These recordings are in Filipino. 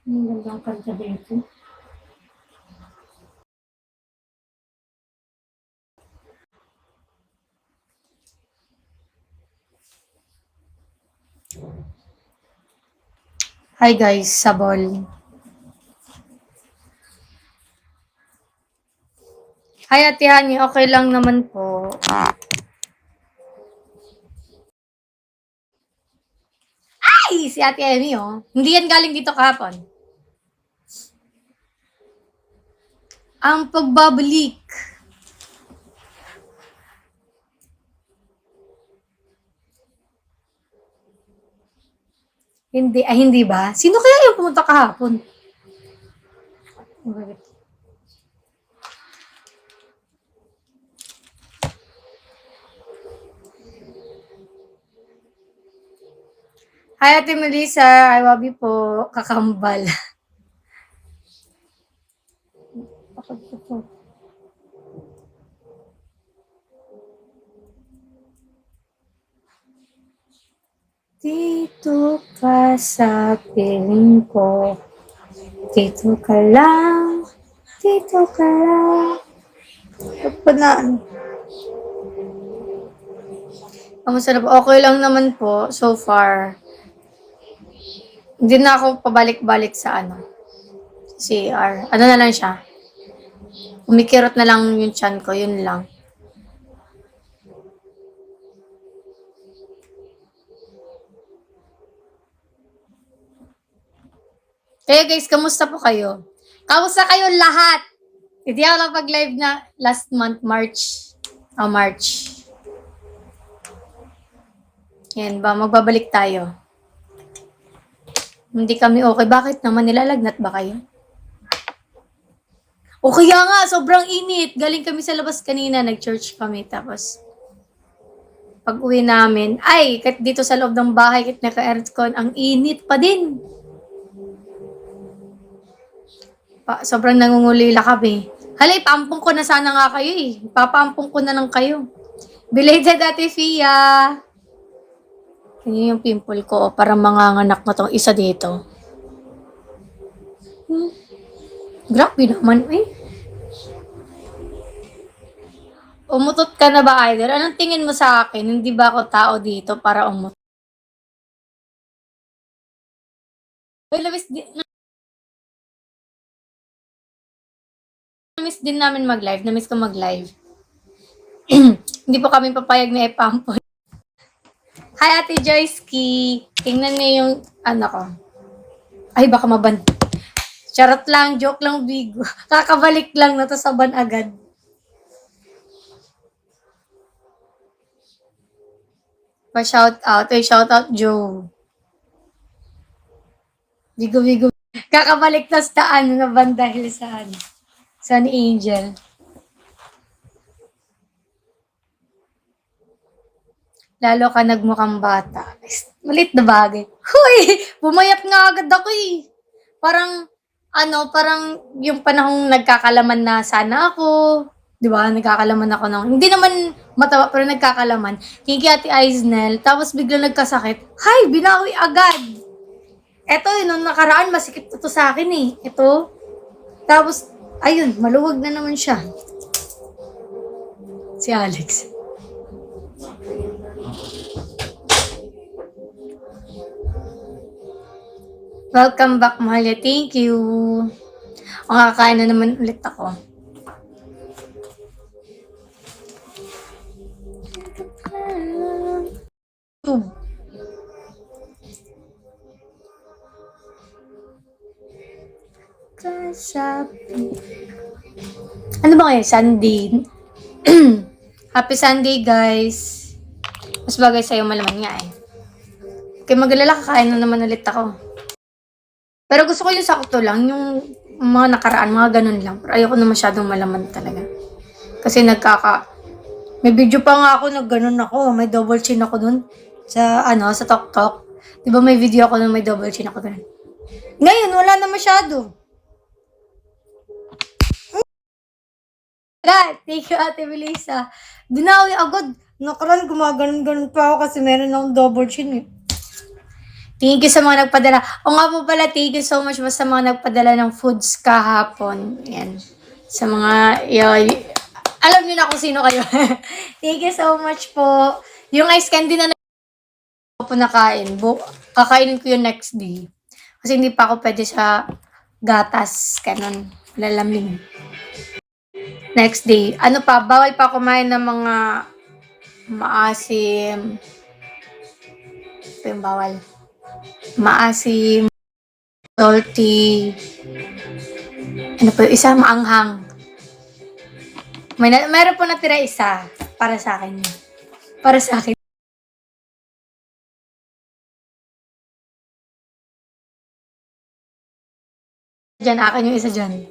Ang gandang kanta dito. Hi guys, Sabol. Hi Ate Hani, okay lang naman po. Ay, si Ate Emi oh. Hindi yan galing dito kahapon. Ang pagbabalik. Hindi ba? Sino kaya yung pumunta kahapon? Hi Ate Melissa, I love you po. Kakambal. Dito ka sa piling ko. Dito ka lang. Dito ka lang. Panaan. Kamusta na po? Okay lang naman po so far. Hindi na ako pabalik-balik sa CR. Ano na lang siya? Kumikirot na lang yung chan ko, yun lang. Kaya guys, kamusta po kayo? Kamusta kayo lahat? Hindi ako napag-live na last month, March. March. Yan ba, magbabalik tayo. Hindi kami okay. Bakit naman nilalagnat ba kayo? O kaya nga, sobrang init. Galing kami sa labas kanina, nag-church kami. Tapos, pag uwi namin, ay, kahit dito sa loob ng bahay, kahit naka-aircon, ang init pa din. Sobrang nangungulila kami. Hala, ipampong ko na sana nga kayo eh. Papampong ko na lang kayo. Belated Ate Fia. Kanya yung pimple ko, parang manganganak na tong isa dito. Grabe naman eh. Umutot ka na ba, Idol? Anong tingin mo sa akin? Hindi ba ako tao dito para umutot? Uy, namiss din namin mag-live. Namiss ko mag-live. Hindi po kami papayag na ipampon. Hi, Ate Joyski. Tingnan niyo yung ko. Ay, baka maban. Charot lang, joke lang, bigo. Kakabalik lang na to sa ban agad. Pa-shout out. Ay, shout out, Joe. Bigo. Kakabalik na sa na ban dahil sa Sun Angel. Lalo ka nagmukhang bata. Malit na bagay. Huy! Bumayat nga agad ako eh. Parang, parang yung panahong nagkakalaman na sana ako. Di ba? Nagkakalaman ako ng, hindi naman matawa, pero nagkakalaman. Kiki Ate Aisnel, tapos biglang nagkasakit. Hay! Binawi agad! Eto, nung nakaraan, masikip to sa akin eh. Ito. Tapos, ayun, maluwag na naman siya. Si Alex. Welcome back, Mahalia. Thank you. Kakain na naman ulit ako. Ano ba ngayon? Sunday. Happy Sunday, guys. Mas bagay sa'yo malaman nga eh. Kaya mag-alala, kakain na naman ulit ako. Pero gusto ko yung sakto lang, yung mga nakaraan, mga ganun lang. Pero ayoko na masyadong malaman talaga. Kasi may video pa nga ako na ganun ako. May double chin ako dun. Sa TokTok. Di ba may video ako na may double chin ako dun? Ngayon, wala na masyado. Thank you, Ate Melissa. Binawi agad. Nakaraan, gumaganon-ganon pa ako kasi meron akong double chin eh. Thank you sa mga nagpadala. O nga po pala, thank you so much sa mga nagpadala ng foods kahapon. Yan. Sa mga, alam niyo na kung sino kayo. Thank you so much po. Yung ice candy na po nakain, kakainin ko yung next day. Kasi hindi pa ako pwede sa gatas, kanon, lalamig. Next day. Ano pa, bawal pa kumain ng mga maasim. Ito yung bawal. Maasim, salty, ano pa yung isa, maanghang. Meron po natira isa para sa akin. Para sa akin. Diyan, akin yung isa dyan.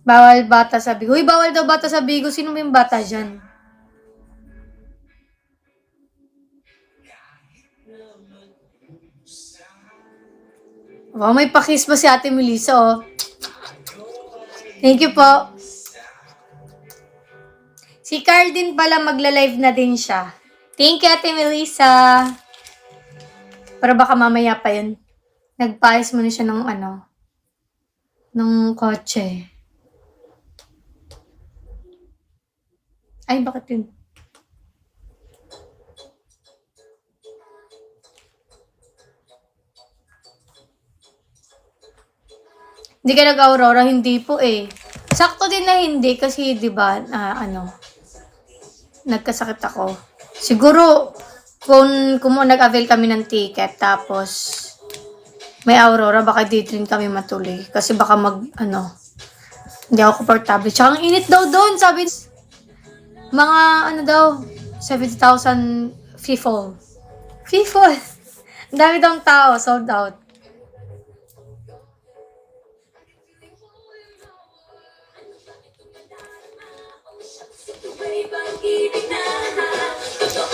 Bawal bata sa Bigo. Uy, bawal daw bata sa Bigo. Sino ba yung bata dyan? Wow, may pakis pa si Ate Melissa, oh. Thank you po. Si Carl din pala magla-live na din siya. Thank you, Ate Melissa. Pero baka mamaya pa yun. Nagpaayos mo na siya ng ng kotse. Ay, bakit yun? Hindi ka nag-Aurora? Hindi po eh. Sakto din na hindi kasi 'di ba nagkasakit ako. Siguro kung nag-avail kami ng ticket tapos may Aurora baka dito rin kami matuloy kasi baka hindi ako komportable. Tsaka ang init daw doon, sabi mga daw 70,000 people. People. Ang dami daw tao, sold out.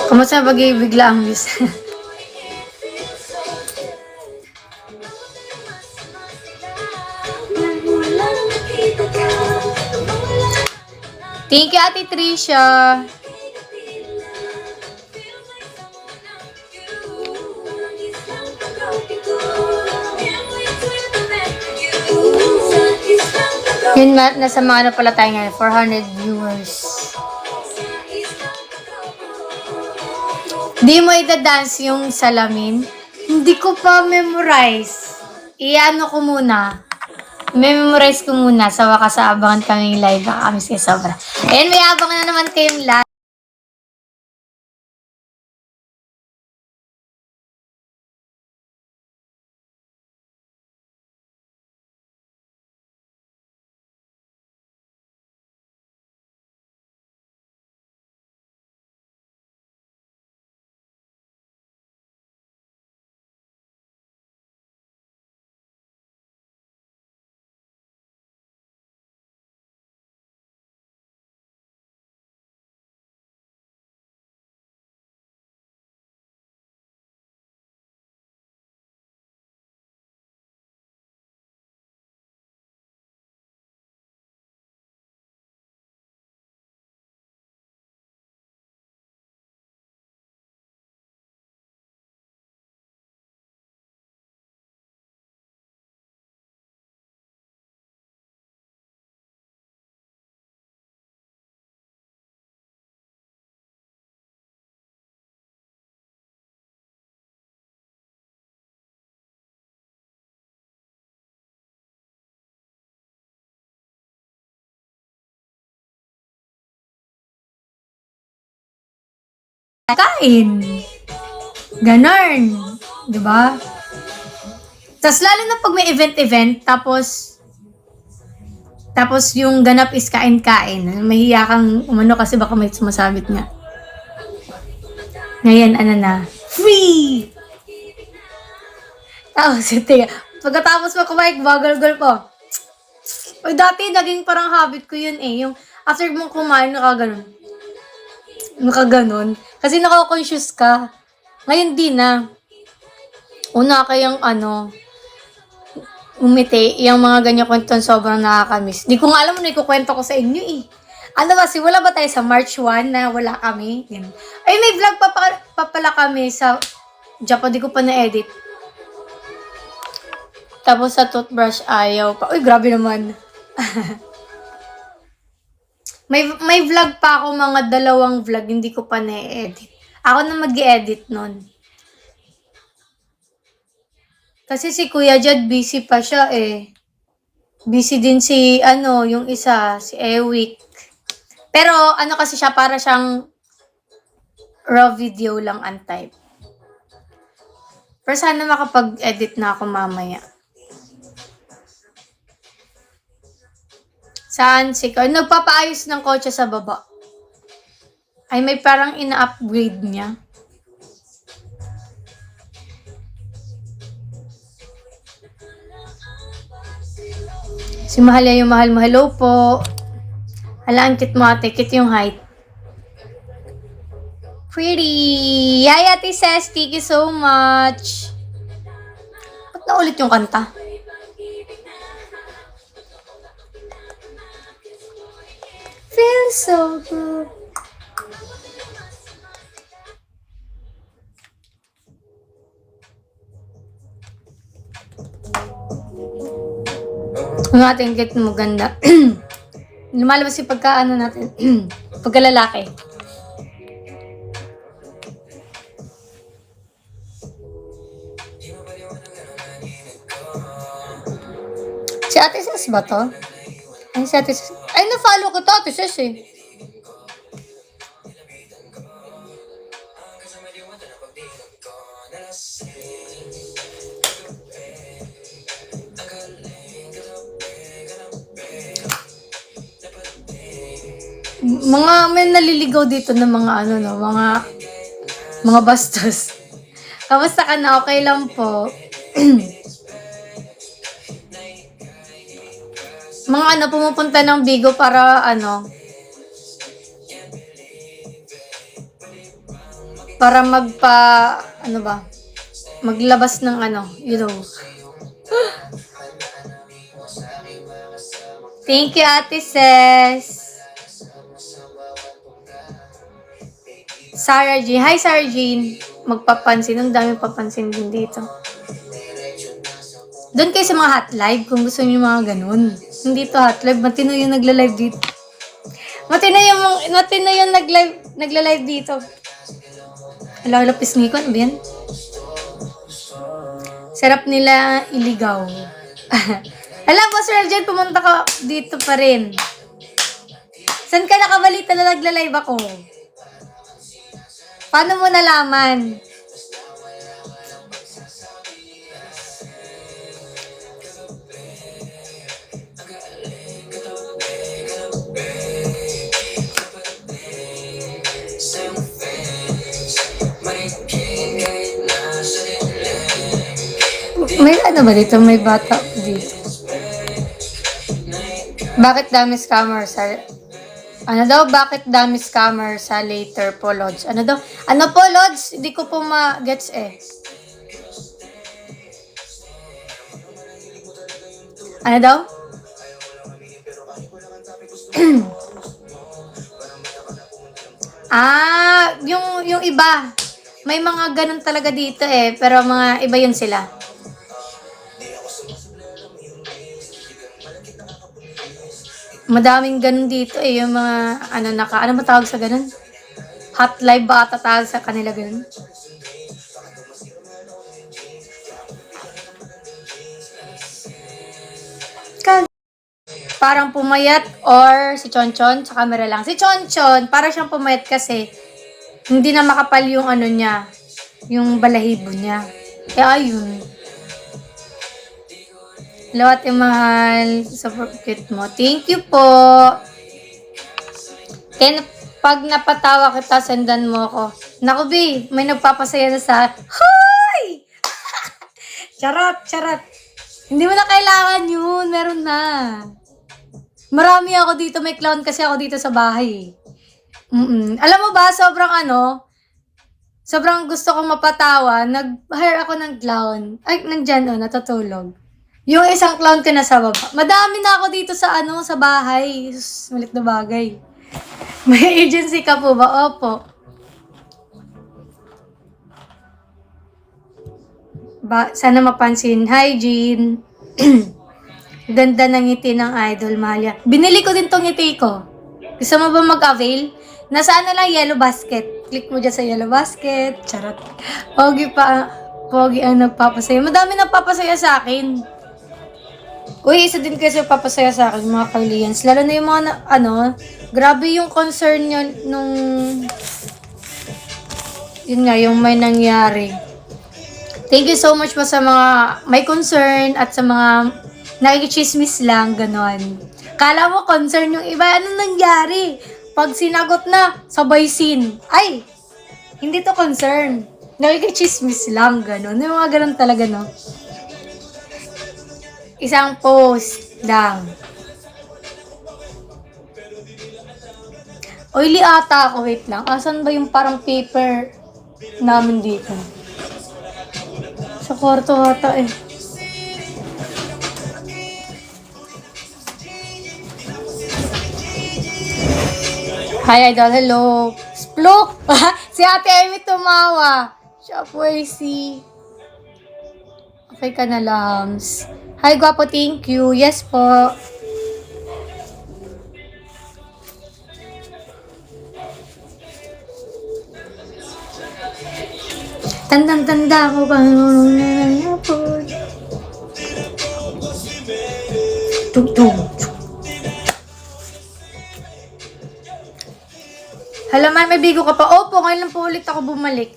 Kumusta na pag-ibig lang, miss? Thank you, Ate Tricia. Yun, nasa mga pala tayo ngayon, 400 viewers. Di mo ita-dance yung salamin? Hindi ko pa memorize. Iano ko muna. Memorize ko muna. Sa wakas abangan kaming live. Baka kami siya sobra. Ayan, may abangan na naman kayong live. Kain. Ganon. Diba? Tapos lalo na pag may event, tapos yung ganap is kain-kain. Mahiya kang kasi baka may sumasabit nga. Ngayon, free! Tapos, pagkatapos mo kumain, bagal-gal po. O dati, naging parang habit ko yun eh. Yung after mong kumain, nakaganon. Kasi naka-conscious ka. Ngayon di na. Una kayang umiti. Yung mga ganyan kwento sobrang nakakamiss. Di ko nga alam ikukwento ko sa inyo eh. Ano ba, simula ba tayo sa March 1 na wala kami? Yan. Ay, may vlog pa pala kami sa Japan, di ko pa na-edit. Tapos sa toothbrush, ayaw pa. Uy, grabe naman. may vlog pa ako, mga 2 vlog, hindi ko pa na-edit. Ako na mag-edit nun. Kasi si Kuya Jad, busy pa siya eh. Busy din si, yung isa, si Ewick. Pero, kasi siya, para siyang raw video lang ang type. Pero sana makapag-edit na ako mamaya. Saan si Kuya? Nagpapaayos ng kotse sa baba. Ay, may parang ina-upgrade niya. Si Mahalya yung mahal mo. Hello po. Hala, ang cute mo ate. Cute yung height. Pretty! Yay, Ate Ses, thank you so much. Ba't na ulit yung kanta? Feels so good. Ang ating cute mo, ganda. Lumalabas yung pagka-ano natin. Pagkalalaki. Si Ate Ses ba to? Ay, si Ate Ses. Ay, na-follow ko to, Ate Ses eh. May naliligaw dito ng mga mga bastos. Kamusta ka na? Okay lang po. Mga pumupunta ng Bigo para para maglabas ng Thank you, Ate Ses. Sarah Jean. Hi, Sarah Jean. Magpapansin. Ang daming papansin din dito. Doon kayo sa mga hot live kung gusto niyo mga ganun. Hindi to hot live. Matino yung nagla-live dito. Matino yung nagla-live dito. Ala, pisngi ko. Ano ba yan? Sarap nila iligaw. Alam mo, Sir Jen, pumunta ka dito pa rin. Saan ka nakabalita na nagla-live ako? Paano mo nalaman? May ba dito? May bata dito. Bakit dami scammer sa... bakit dami scammer sa later po, Lods? Ano po, Lods? Hindi ko po ma-gets eh. Ano daw? Yung iba. May mga ganun talaga dito eh, pero mga iba yun sila. Madaming ganun dito eh, yung mga ano ba tawag sa ganun? Hot live ba ata tawag sa kanila ganun? Parang pumayat or si Chonchon sa camera lang. Si Chonchon, parang siyang pumayat kasi hindi na makapal yung niya, yung balahibo niya. Ayun. Hello, Ate Mahal. Super cute mo. Thank you po. Kaya pag napatawa kita, sendan mo ako. Naku, B, may nagpapasaya na sa... Hoy! Charot. Hindi mo na kailangan yun. Meron na. Marami ako dito. May clown kasi ako dito sa bahay. Alam mo ba, sobrang gusto kong mapatawa. Nag-hire ako ng clown. Ay, nandyan, natutulog. Yung isang clown ko na sa baba. Madami na ako dito sa sa bahay. Malit na bagay. May agency ka po ba? Opo. Sana mapansin. Hi, Jean. Ganda ng ngiti ng idol, Malia. Binili ko din tong ngiti ko. Gusto mo ba mag-avail? Nasa ano lang, yellow basket. Click mo dyan sa yellow basket. Charot. Pogi pa. Pogi ang nagpapasaya. Madami nagpapasaya sa akin. Uy, isa din kasi papasaya sa akin, mga Carlians. Lalo na yung mga, grabe yung concern nyo nung, yun nga, yung may nangyari. Thank you so much po sa mga may concern at sa mga nakikichismis lang, ganon. Kala mo concern yung iba, ano nangyari? Pag sinagot na, sabay scene. Ay, hindi to concern. Nakikichismis lang, ganon. Yung mga ganon talaga, no? Isang post lang. Oily ata ako, wait lang. Asan ba yung parang paper namin dito? Sa kwarto ata eh. Hi Idol, hello. Splok! Si Ate Amy tumawa. Siya po ay si... Okay ka na, Lams. Hi, Guapo, thank you. Yes po. Tandang-tanda ko ba nung nangyapon? Tung-tung. Hala, may bigo ka pa. Opo, ngayon lang po ulit ako bumalik.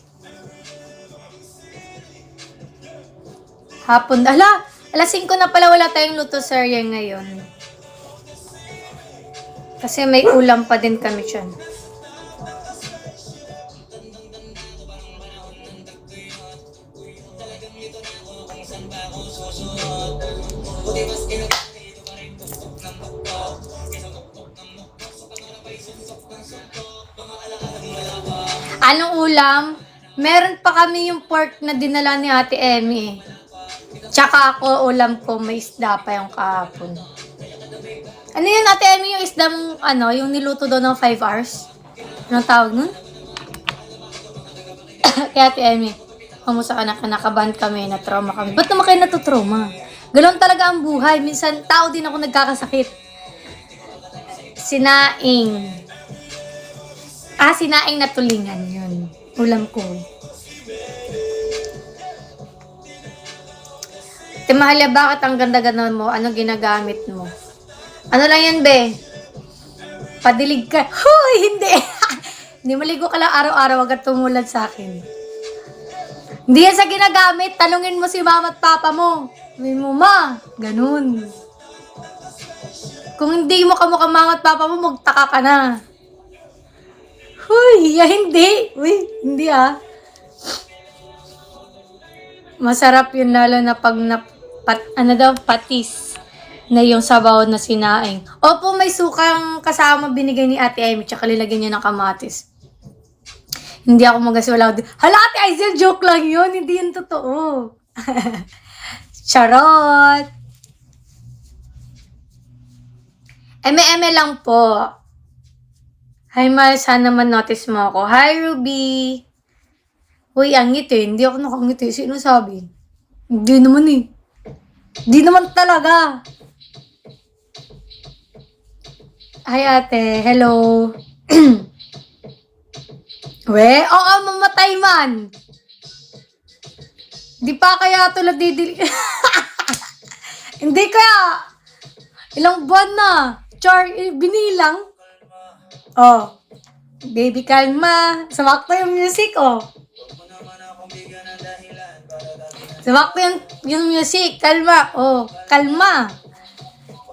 Hapon. Alas 5 na pala, wala tayong luto serye ngayon. Kasi may ulam pa din kami dyan. Anong ulam? Meron pa kami yung pork na dinala ni Ate Emmy. Tsaka ako, ulam ko, may isda pa yung kahapon. Ano yun, Ate Emmy, yung isda mong, yung niluto doon ng 5 hours? Anong tawag nun? Kaya Ate Emmy, kamusta ka na, kinakabahan kami, na-trauma kami. Ba't naman kayo natutrauma? Galon talaga ang buhay. Minsan, tao din ako nagkakasakit. Sinaing. Sinaing na tulingan yun. Ulam ko. Mahalia, bakit ang ganda-ganda mo? Ano ginagamit mo? Ano lang yan, be? Padilig ka. Huy, hindi. Hindi maligo ka lang araw-araw, agad tumulad sa akin. Hindi yan sa ginagamit. Tanungin mo si mama at papa mo. Sabi mo, ma, ganun. Kung hindi mo kamukha mama at papa mo, magtaka ka na. Huy, hindi. Uy, hindi Masarap yun lalo na pag patis na yung sabaw na sinaing. Opo, may sukang kasama binigay ni Ate Amy, tsaka lilagyan niya ng kamatis. Hindi ako magasiwala. Hala, Ate Aizel, joke lang yun. Hindi yun totoo. Charot! Eme-eme lang po. Hi, Mal. Sana man notice mo ako. Hi, Ruby. Uy, ang ngiti. Hindi ako nakangiti. Sino sabi? Hindi naman eh. Hindi naman talaga. Hi, ate. Hello. We? Oo, mamatay man. Di pa kaya tulad didili. Hindi kaya. Ilang buwan na. Char, binilang. Oh. Baby, kalma. Sumakto yung music, oh. Sumakto yung music. Kalma. Oh, kalma.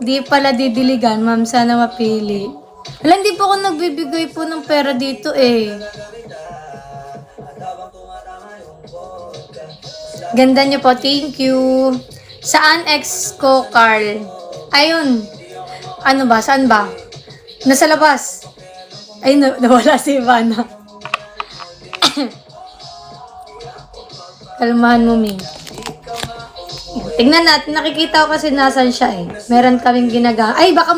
Di pala didiligan, ma'am. Sana mapili. Wala, hindi po ako nagbibigay po ng pera dito, eh. Ganda niyo po. Thank you. Saan ex ko, Carl? Ayun. Ano ba? Saan ba? Nasa labas. Ay, nawala si Ivana. Kalmahan mo, Ming. Tingnan natin. Nakikita ko kasi nasan siya eh. Meron kaming ginaga. Ay, baka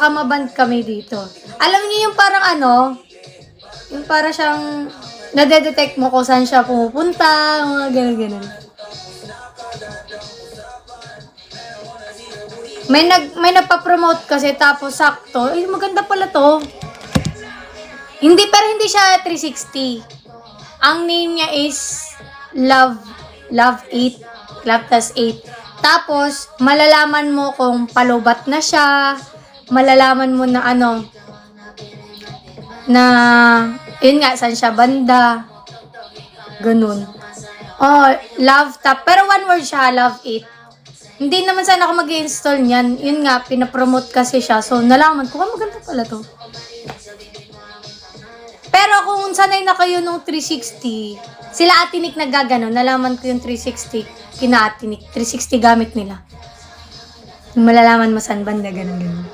maban kami dito. Alam niyo yung parang ano, yung parang siyang nade-detect mo kung saan siya pumupunta, mga ganun-ganun. May nagpa-promote kasi tapos sakto, ay maganda pala to. Pero hindi siya 360. Ang name niya is Love 8. Love tas 8. Tapos, malalaman mo kung palubat na siya. Malalaman mo na ano, na, yun nga, saan siya banda. Ganun. Oh, love tap. Pero one word siya, Love 8. Hindi naman sana ako mag-i-install niyan. Yun nga, pinapromote kasi siya. So, nalaman ko, maganda pala to. Pero kung sanay na kayo nung 360, sila Ate Nick nagagano, nalaman ko yung 360, kina Ate Nick, 360 gamit nila. Yung malalaman mo saan banda, ganun.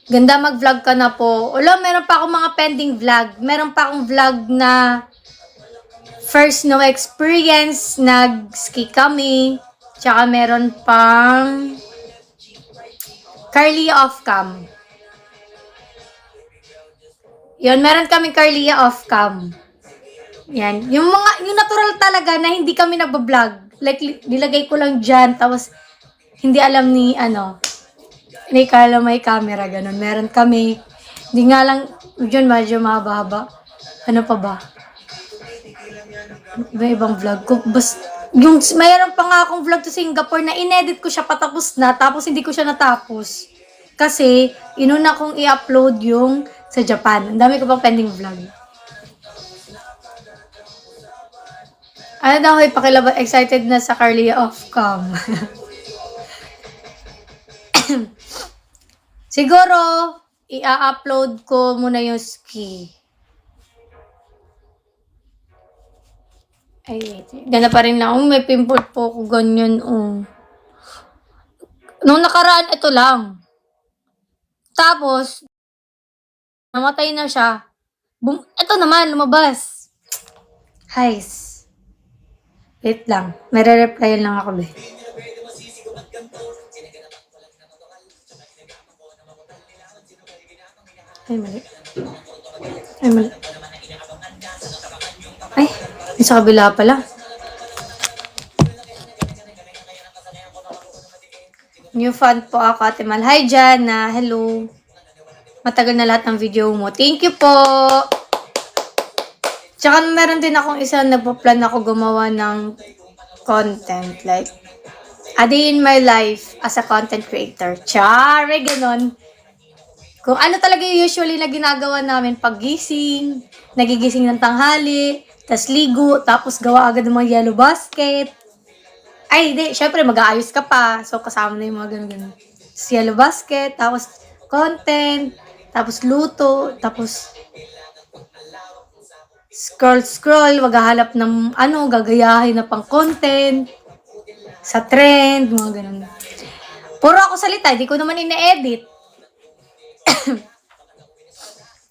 Ganda mag-vlog ka na po. Meron pa akong mga pending vlog. Meron pa akong vlog na first no experience, nag-ski kami. Tsaka meron pang Carlia off-cam. Yun, meron kaming Carlia off-cam. Yan. Yung natural talaga na hindi kami nagbablog. Like, nilagay ko lang dyan, tapos hindi alam ni Carla may camera, ganun. Meron kami. Hindi nga lang, yun, medyo mahaba. Ano pa ba? May ibang vlog ko. Mayroon pa nga akong vlog to Singapore na inedit ko siya patapos na, tapos hindi ko siya natapos. Kasi, inuna kong i-upload yung sa Japan. Ang dami ko pang pending vlog. Ano daw, pakilabas, excited na sa Carlia off-cam. Siguro, i-upload ko muna yung ski. Ay, wait. Gana pa rin lang. May pimple po ko ganyan. Nung nakaraan, ito lang. Tapos, namatay na siya. Ito naman, lumabas. Highs. Wait lang. May re-replyan lang ako, be. Ay, mali. Ay, sa kabila pala. New fan po ako, Ate Mal. Hi, Jana. Hello. Matagal na lahat ng video mo. Thank you po. Tsaka meron din akong isa nagpo-plan ako gumawa ng content. Like, a day in my life as a content creator. Chare, ganon. Kung ano talaga yung usually na ginagawa namin paggising, nagigising ng tanghali, tas ligo, tapos gawa agad ng mga yellow basket. Ay, hindi. Syempre, mag-aayos ka pa. So, kasama na yung mga ganun-ganun. Yellow basket, tapos content, tapos luto, tapos scroll, maghahanap ng gagayahin na pang content, sa trend, mga ganun. Puro ako salita, hindi ko naman ina-edit.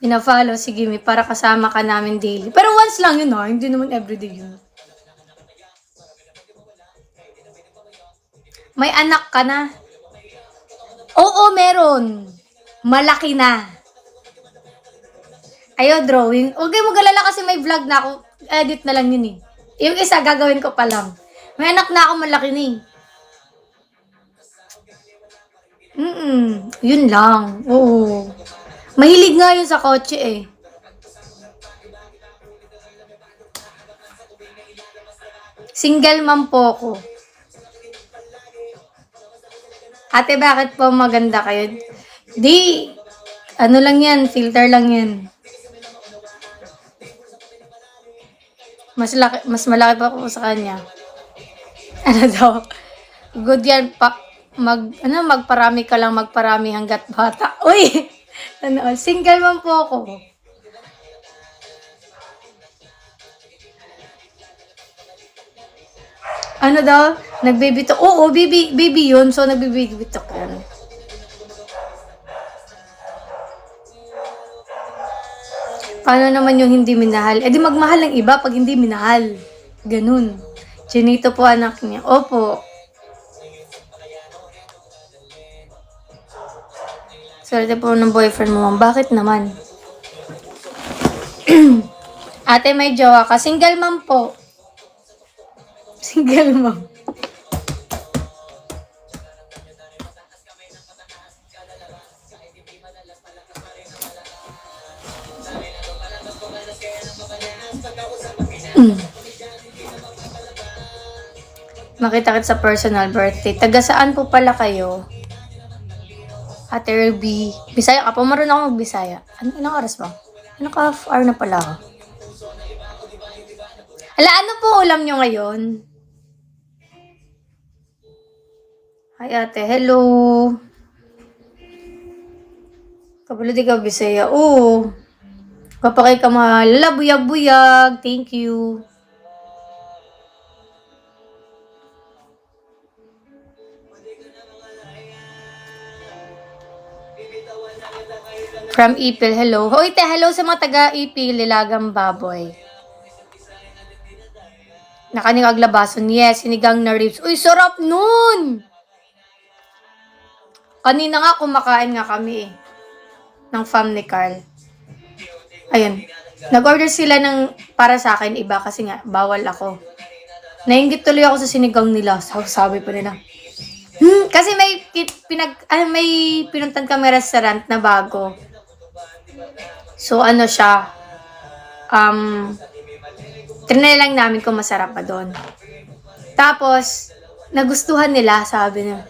Pina-follow, sige, may para kasama ka namin daily. Pero once lang yun, hindi naman everyday yun. May anak ka na? Oo, meron. Malaki na. Ayo, drawing. Okay, mag-alala kasi may vlog na ako. Edit na lang yun eh. Yung isa, gagawin ko pa lang. May anak na ako, malaki na eh. Yun lang. Oo. Mahilig nga yun sa kotse eh. Single mom po ako. Ate, bakit po maganda kayo? Di, ano lang yan, filter lang yan. Mas malaki pa po sa kanya. Ano daw? Good yan, magparami ka lang, magparami hanggat bata. Uy! Single man po ako. Ano daw? Nagbibitok. Oo, baby yun. So, nagbibitok yan. Paano naman yung hindi minahal? Di magmahal ng iba pag hindi minahal. Ganun. Chinito po anak niya. Opo. Swerte po ng boyfriend mo, ma'am. Bakit naman? Ate, may jowa ka. Single mom po. Single mom. Makita kita sa personal birthday. Taga saan po pala kayo? Ate Ruby. Bisaya ka po? Marunong ako mag-Bisaya. Anong oras ba? Ano ka? Hour na pala ako. Ala, ano po ulam nyo ngayon? Hi ate, hello. Kabalo di ka Bisaya. Oo. Kapakay ka mahal. Lala, buyag-buyag. Thank you. From Ipil, hello. Hoy, te, hello sa mga taga-Ipil, Lilagang Baboy. Nakaning aglabason, yes, sinigang na ribs. Uy, sarap nun! Kanina nga, kumakain nga kami ng fam ni Carl. Ayun. Nag-order sila ng para sa akin, iba kasi nga, bawal ako. Nainggit tuloy ako sa sinigang nila. Sabi pa nila. Kasi may pinuntan kami restaurant na bago. So, ano siya, trinay lang namin kung masarap pa doon. Tapos, nagustuhan nila, sabi niya,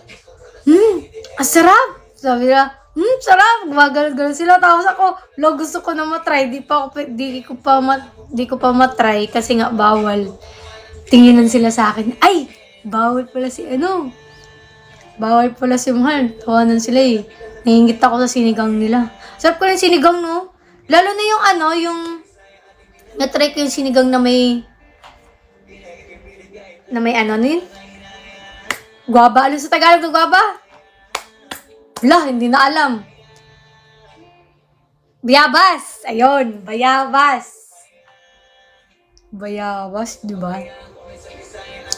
ang sarap! Sabi nila, sarap! Gumagalagal sila. Tapos ako, gusto ko na matry. Di ko pa matry kasi nga bawal. Tinginan sila sa akin, ay! Bawal pala si Bawal pala si Mahal. Tawanan sila eh. Nahingit ako sa sinigang nila. Sarap ko yung sinigang, no? Lalo na yung na-try ko yung sinigang na may guwaba. Ano sa Tagalog ng guwaba? Wala, hindi na alam. Bayabas. Ayun, bayabas. Bayabas, di ba?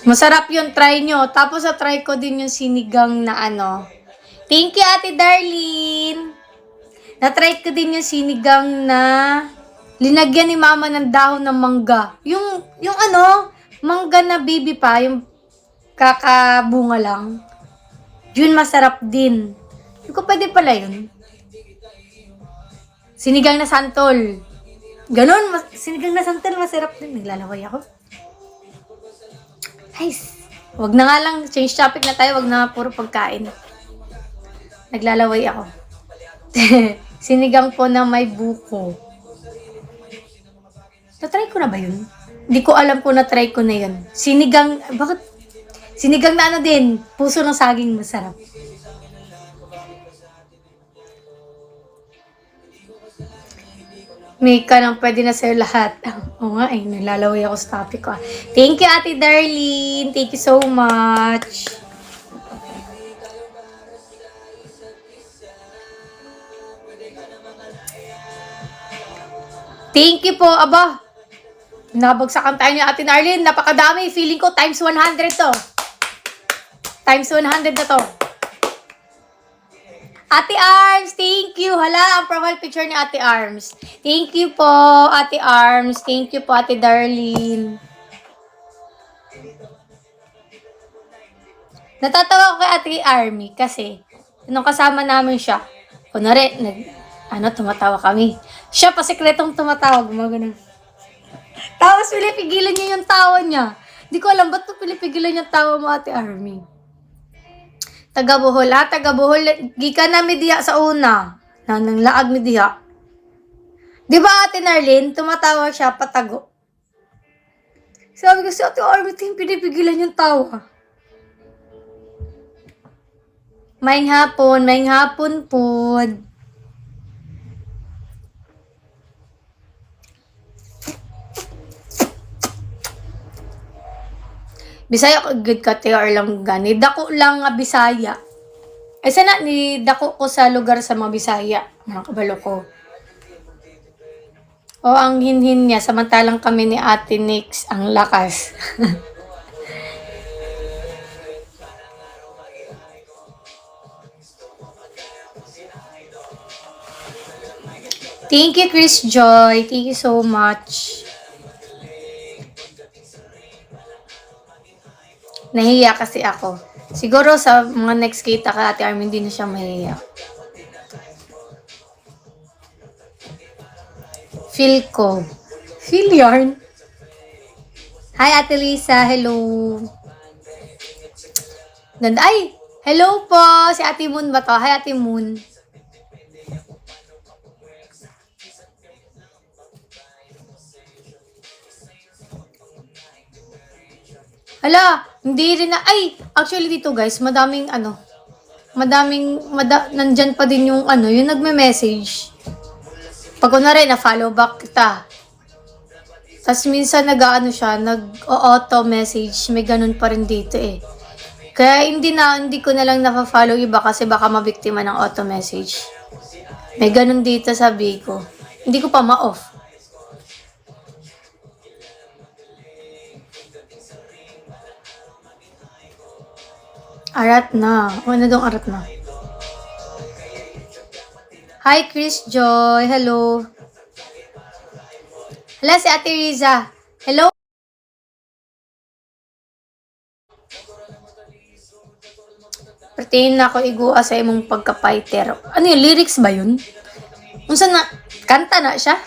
Masarap yun, try nyo. Tapos try ko din yung sinigang na Thank you, Ate Darlene. Na-try ko din yung sinigang na linagyan ni Mama ng dahon ng mangga. Yung mangga na baby pa, yung kakabunga lang. Yun masarap din. Hindi ko pwede pala yun. Sinigang na santol. Ganon, sinigang na santol, masarap din. Naglalaway ako. Nice. Wag na nga lang, change topic na tayo, wag na puro pagkain. Naglalaway ako. Sinigang po na may buko. Na-try ko na ba yun? Hindi ko alam kung na-try ko na yun. Sinigang na din, puso ng saging masarap. May ka nang pwede na sa'yo lahat. Oo nga nalalaway ako sa topic ko. Thank you, Ate Darlene. Thank you so much. Thank you po, aba. Nabagsakan tayo ni Ate Darlene. Napakadami. Feeling ko times 100 to. Times 100 na to. Ate Arms, thank you. Hala, ang profile picture ni Ate Arms. Thank you po, Ate Arms. Thank you po, Ate Darlene. Natatawa ko kay Ate Army kasi nung kasama namin siya, kunwari, tumatawa kami. Siya pa sekretong tumatawa, gumagano. Tapos pilipigilan niya yung tawa niya. Hindi ko alam, ba't pilipigilan niya tawa mo, Ate Army? Taga Bohol. Gikan na mi diha sa una. Nang laag mi diha. Di ba, Ate Narlene, tumatawa siya patago. Sabi ko si Ate Army, pinipigilan yung tawa. Maing hapon po. Bisaya ko good ka or lang gani. Dako lang nga Bisaya. Sana ni dako ko sa lugar sa mga Bisaya, mga kabalo ko. O ang hinhin niya, samantalang kami ni Ate Nix ang lakas. Thank you, Chris Joy. Thank you so much. Nahiya kasi ako. Siguro sa mga next kita ka, Ate Armin, hindi na siya mahiya. Feel ko. Feel yarn. Hi, Ate Lisa. Hello. Ganda. Ay! Hello po! Si Ate Moon ba to? Hi, Ate Moon. Hala! Hindi rin na... Ay! Actually dito guys, madaming nandyan pa din yung yung nagme-message. Pag kunwari, na-follow back kita. Tapos minsan siya, nag-auto message. May ganun pa rin dito eh. Kaya hindi ko na lang na-follow iba kasi baka mabiktima ng auto message. May ganun dito sabi ko. Hindi ko pa ma-off. Arat na. Ano dong arat na? Hi, Chris Joy. Hello. Hala, si Ate Riza. Hello. Pertain na ako igua sa imong pagka-fighter. Ano yung lyrics ba yun? Unsa na? Kanta na siya?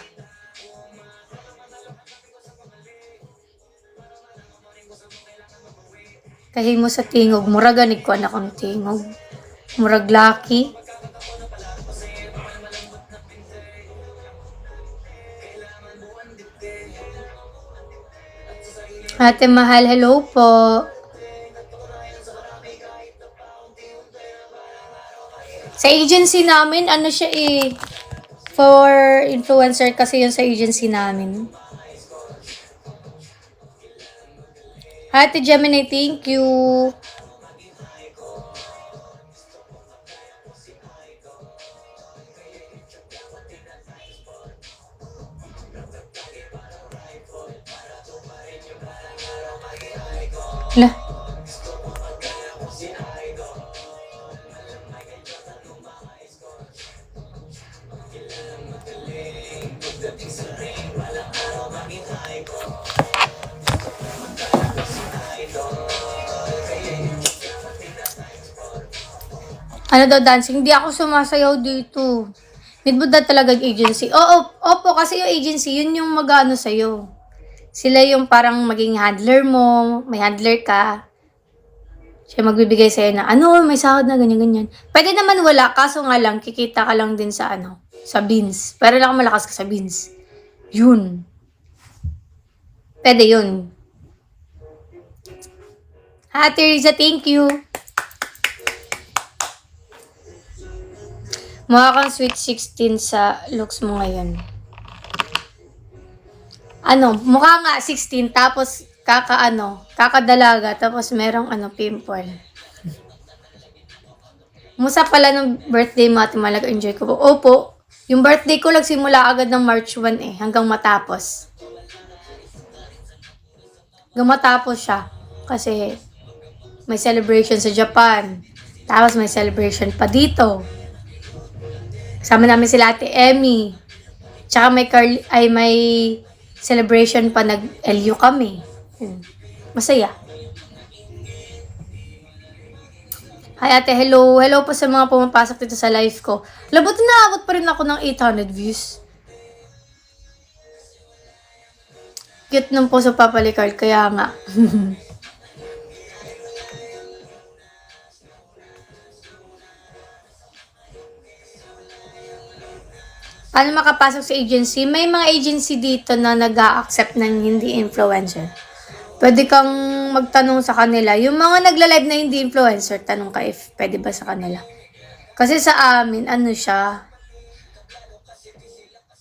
Kahimo sa tingog. Murag ganig ko anak ng tingog. Murag lucky. Ate Mahal, hello po. Sa agency namin, siya eh. For influencer kasi yun sa agency namin. Ate Gemini, thank you. Lah. Ano daw dancing? Hindi ako sumasayaw dito. Need mo da talaga agency? Opo, kasi yung agency, yun yung mag-ano sa'yo. Sila yung parang maging handler mo, may handler ka. Siya magbibigay sa'yo na, may sahod na, ganyan-ganyan. Pwede naman wala, kaso nga lang, kikita ka lang din sa sa beans. Pero lang malakas ka sa beans. Yun. Pwede yun. Ha, Teresa, thank you. Mukha kang sweet 16 sa looks mo ngayon. Mukha nga 16 tapos kakadalaga tapos merong pimple. Musa pala ng birthday mo at malaga enjoy ko po. Opo, yung birthday ko simula agad ng March 1 hanggang matapos. Hanggang matapos siya kasi may celebration sa Japan. Tapos may celebration pa dito. Kasama namin sila Ate Emmy. Tsaka may celebration pa nag-LU kami. Masaya. Hi Ate, hello. Hello po sa mga pumapasok dito sa live ko. Labot na abot pa rin ako ng 800 views. Cute ng puso papalikard, kaya nga. Paano makapasok sa agency? May mga agency dito na nag-a-accept ng hindi influencer. Pwede kang magtanong sa kanila. Yung mga nagla-live na hindi influencer, tanong ka if pwede ba sa kanila. Kasi sa amin, siya,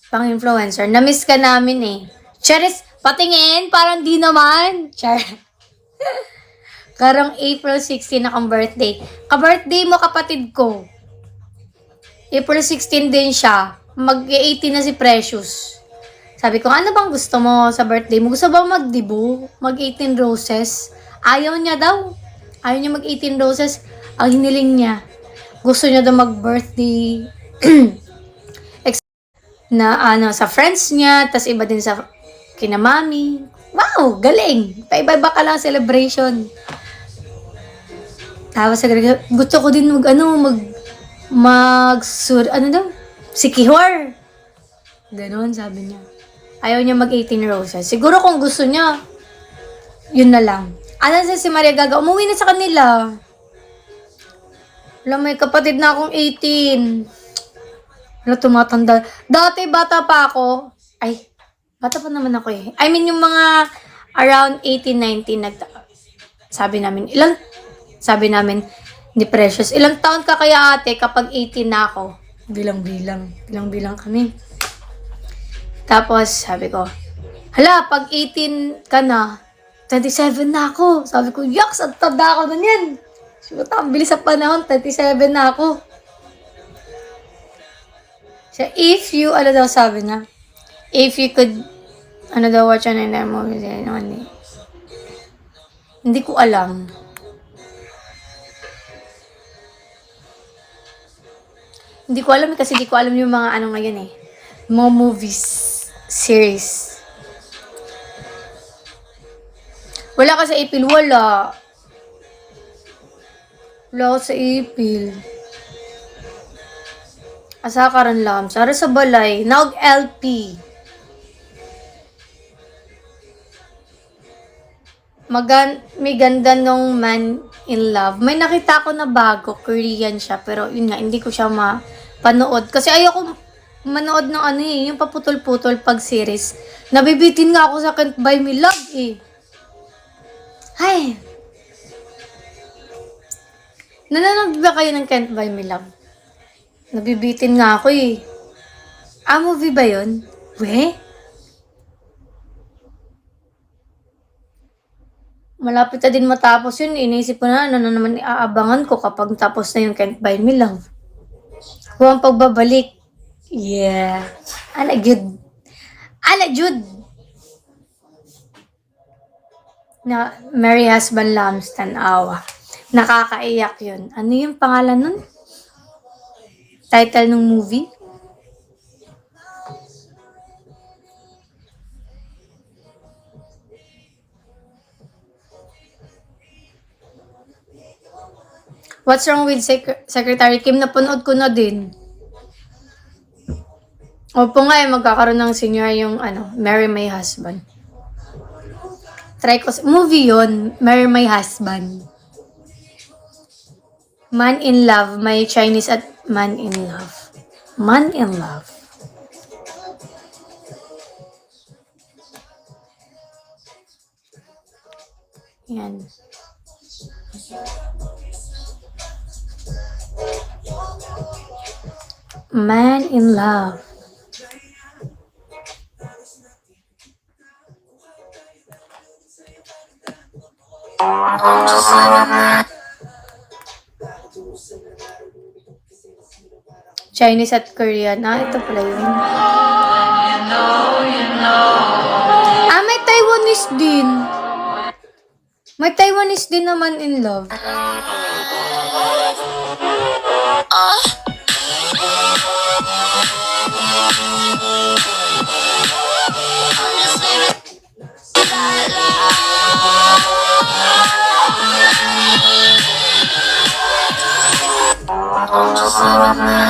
pang influencer. Na-miss ka namin eh. Charis, patingin, parang di naman. Char. Karang April 16 akong birthday. Ka-birthday mo kapatid ko. April 16 din siya. Mag-18 na si Precious. Sabi ko, ano bang gusto mo sa birthday mo? Gusto ba magdibo? Mag-18 roses? Ayaw niya daw. Ayaw niya mag-18 roses. Ang hiniling niya. Gusto niya daw mag-birthday. na ano, sa friends niya, tas iba din sa kina mami. Wow, galing! Paiba-iba ka lang celebration. Tapos gusto ko din ano daw? Sikihor. Ganon, sabi niya. Ayaw niya mag-18 roses. Siguro kung gusto niya, yun na lang. Ano si Maria Gaga? Umuwi na sa kanila. Wala, may kapatid na akong 18. Wala, tumatanda. Dati, bata pa ako. Ay, bata pa naman ako eh. I mean, yung mga around 18, 19, sabi namin, ni Precious, ilang taon ka kaya ate kapag 18 na ako? Bilang kami. Tapos, sabi ko, hala, pag 18 ka na, 27 na ako. Sabi ko, yaks, ang tanda ako na yan. Sumunta, ang bilis sa panahon, 37 na ako. So, ano daw sabi niya? If you could, ano daw, watch on in that movie, hindi ko alam. Hindi ko alam kasi hindi ko alam yung mga ano ngayon eh. Mga movies, series. Wala ka sa April, wala. Wala ako sa April. Asakaran lang. Sara sa balay. Naog LP. May ganda nung Man in Love. May nakita ko na bago. Korean siya. Pero yun nga, hindi ko siya mapanood. Kasi ayoko manood ng ano eh. Yung paputol-putol pag series. Nabibitin nga ako sa Can't Buy Me Love eh. Hay! Nanonood ba kayo ng Can't Buy Me Love? Nabibitin nga ako eh. Movie ba yun? We? Malapit na din matapos yun. Iniisip ko na naman iaabangan ko kapag tapos na yung Can't Buy Me Love. Huwag pagbabalik. Yeah. Ala Jud. Na Mary Husband Lamstan Awa. Nakakaiyak yun. Ano yung pangalan nun? Title ng movie? What's Wrong with Secretary Kim? Napanood ko na din. Opo nga eh, magkakaroon ng senior yung Marry My Husband. Try ko, movie yun, Marry My Husband. Man in Love, may Chinese at Man in Love. Man in Love. Yan. Man in Love. Chinese at Korean. Ito pala yun. May Taiwanese din. May Taiwanese din naman in love.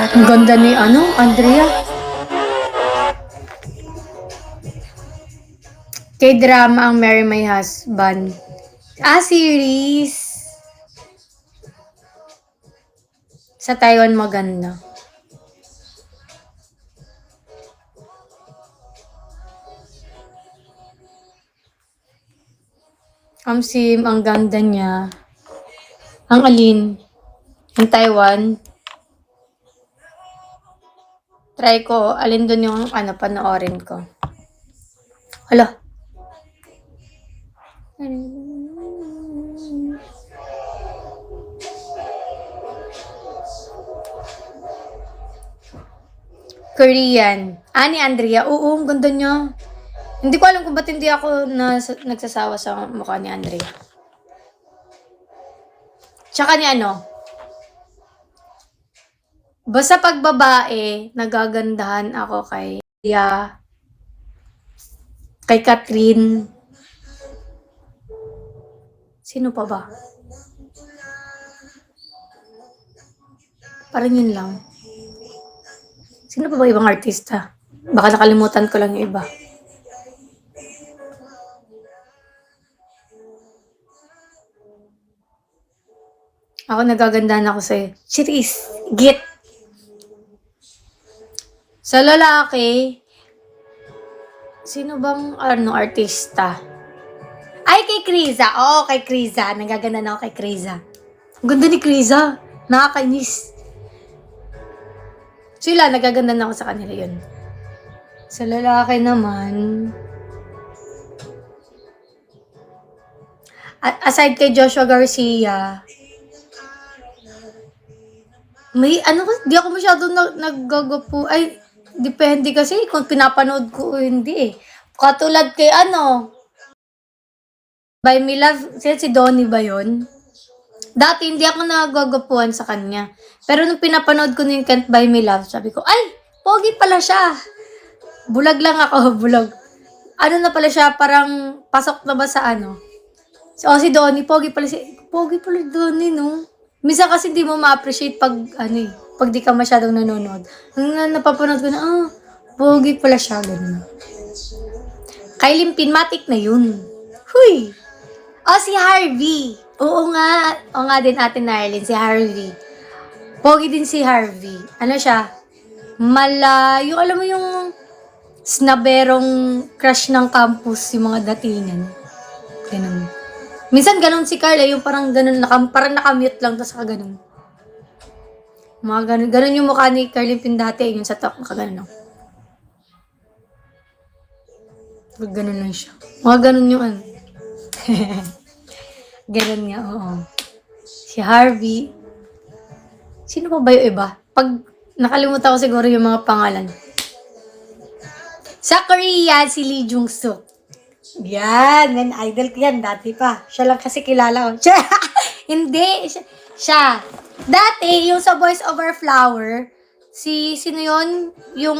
Ang ganda ni Andrea. K-drama ang Marry My Husband. Series. Sa Taiwan maganda. Sim, ang ganda niya. Ang alin? Ang Taiwan. Try ko, alin dun yung panoorin ko. Hala. Korean. Ni Andrea. Oo, ang ganda niya. Hindi ko alam kung ba't hindi ako nagsasawa sa mukha ni Andrea. Tsaka ni basta pag babae, nagagandahan ako kay Yeah. Kay Catherine. Sino pa ba? Parang yun lang. Sino pa ba ibang artista? Baka nakalimutan ko lang yung iba. Ako nagagandahan ako sa'yo. Cheers! Git! Sa lalaki, sino bang artista? Ay, kay Kriza. Oo, kay Kriza. Nagaganda na ako kay Kriza. Ang ganda ni Kriza. Nakakainis. Sila, nagaganda na ako sa kanila yun. Sa lalaki naman, aside kay Joshua Garcia, may di ako masyado naggagapo. Ay, depende kasi kung pinapanood ko o hindi eh. Katulad kay By Me Love, si Donnie ba yun? Dati hindi ako nagagapuan sa kanya. Pero nung pinapanood ko na yung Can't Buy Me Love, sabi ko, ay, pogi pala siya. Bulag lang ako, bulag. Ano na pala siya, parang pasok na ba sa si Donnie, pogi pala Donnie, no? Minsan kasi hindi mo ma-appreciate pag pag di ka masyadong nanonood. Nung napapanood ko na, pogi pala siya, ganun. Kylie Pinmatic na yun. Huy! Si Harvey. Oo nga din Ate Narlene, si Harvey. Pogi din si Harvey. Ano siya? Malayo, alam mo yung snaberong crush ng campus, yung mga datingan. Ganun. Minsan ganun si Carla, yung parang ganun, parang nakamute lang, tapos ganun. Mga ganun yung mukha ni Carly Pin dati, yung sa talk, ganun. Ganun lang siya. Mga ganun yung ganun nga, oo. Si Harvey. Sino pa ba yung iba? Pag nakalimutan ko siguro yung mga pangalan. Sa Korea, si Lee Jung Suk. Yan, man, idol ko yan, dati pa. Siya lang kasi kilala ko. Hindi, siya. Dati, yung sa Voice Over Flower, sino yun? Yung,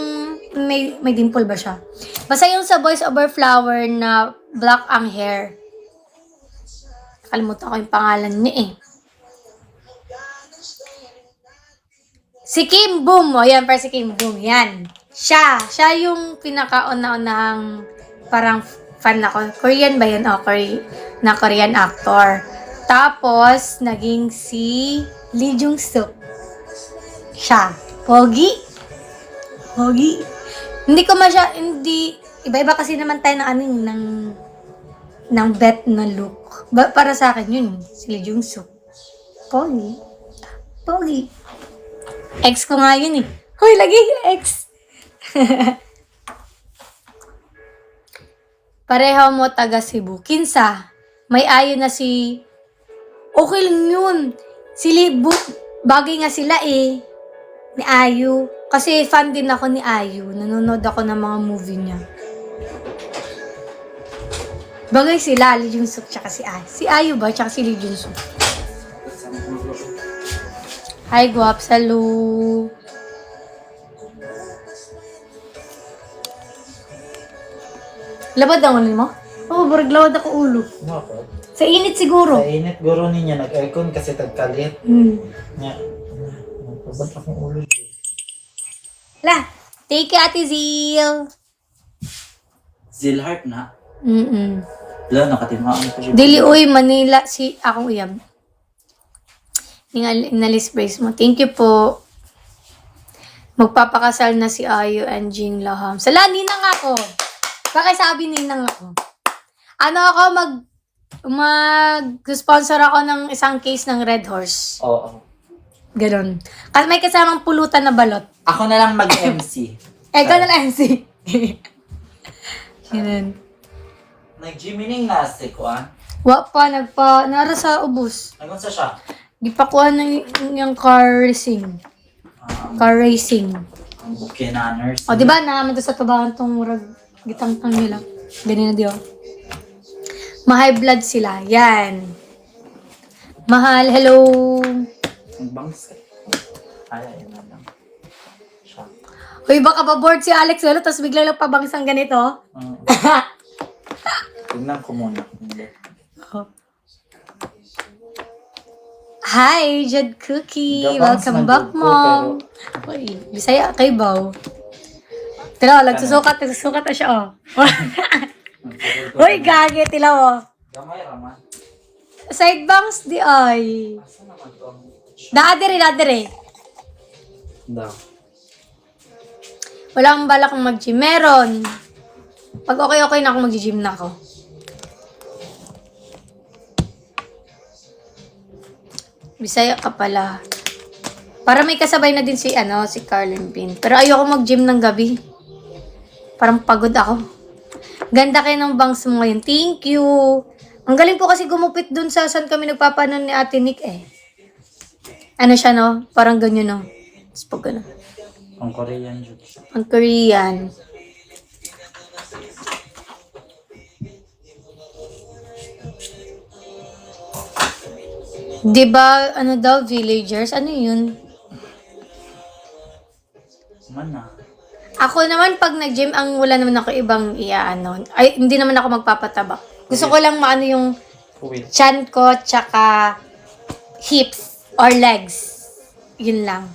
may dimple ba siya? Basta yung sa Voice Over Flower na black ang hair. Kalimutan ko yung pangalan niya eh. Si Kim Boom. Yan, para si Kim Boom. Yan. Siya yung pinakauna-unahang parang fan ako. Korean ba yun? Na Korean actor. Tapos, naging si Lee Jung Suk. Siya. Pogi. Hindi, iba-iba kasi naman tayo ng bet na look. Para sa akin yun, si Lee Jung Suk. Pogi. Ex ko nga yun eh. Hoy, lagi ex. Pareho mo taga Cebu. Kinsa, may ayo na si... Okay lang yun. Bagay nga sila eh. Ni Ayu. Kasi fan din ako ni Ayu. Nanonood ako ng mga movie niya. Bagay sila, Lee Jung Suk tsaka si Ayu. Si Ayu ba? Tsaka si Lee Jung Suk. Hi, Guaps. Hello. Labad ang ulo mo? Barag lawad ako ulo. Bakit? Sa init siguro. Sa init guro niya, nag-aircon kasi tagkalit. Nga. Ba't akong ulo? Take it, Ate Zil. Zilheart na. Wala, nakatimaan ko siya. Dili, Manila, akong uyab. Inalis brace mo. Thank you po. Magpapakasal na si Ayu and Jing Laham. Ninang ako. Pakisabi ninang ako. Mag-sponsor ako ng isang case ng Red Horse. Oo. Ganon. Kasi may kasamang pulutan na balot. Ako na lang mag-MC. Ikaw na lang MC. Ganon. Nag-gymining na si Kuan. Nara sa ubos. Nagunsa siya? Di pa kuha yung car racing. Car racing. Ang bukay na nurse. O, di ba naman to sa tubangan tong murag gitang-tang nila. Ganyan na di o. Ma-high blood sila. Yan. Mahal, hello. Ang bangs. Ay, na lang. Siya. Uy, baka ba bored si Alex ulo, tapos bigla lang pabangsang ganito? Tingnan ko muna. Hindi. Hi, Jed Cookie! Gabangs Welcome na back, good ko, Mom! Uy, Bisaya kay Baw. Tila, nagsusukat na siya, oh. Uy, gagi, tila, oh. Gamay raman. Side bangs, di ay. Asa naman to? Dadere. Daw. Wala akong balak kung mag-gym. Meron. Pag okay na ako, mag-gym na ako. Bisaya ka pala. Para may kasabay na din si Carlin Pin. Pero ayoko mag-gym ng gabi. Parang pagod ako. Ganda kayo ng bangs mo ngayon. Thank you. Ang galing po kasi gumupit dun sa saan kami nagpapanon ni Ate Nick eh. Ano siya, no? Parang ganyan, no? Tapos pag ano. Ang Korean jokes. Ang Korean. Diba, ano daw, villagers? Ano yun? Mana. Ako naman, pag nag-gym, ang wala naman ako ibang ay, hindi naman ako magpapataba. Gusto ko lang maano yung Wait. chan ko, tsaka hips or legs. Yun lang.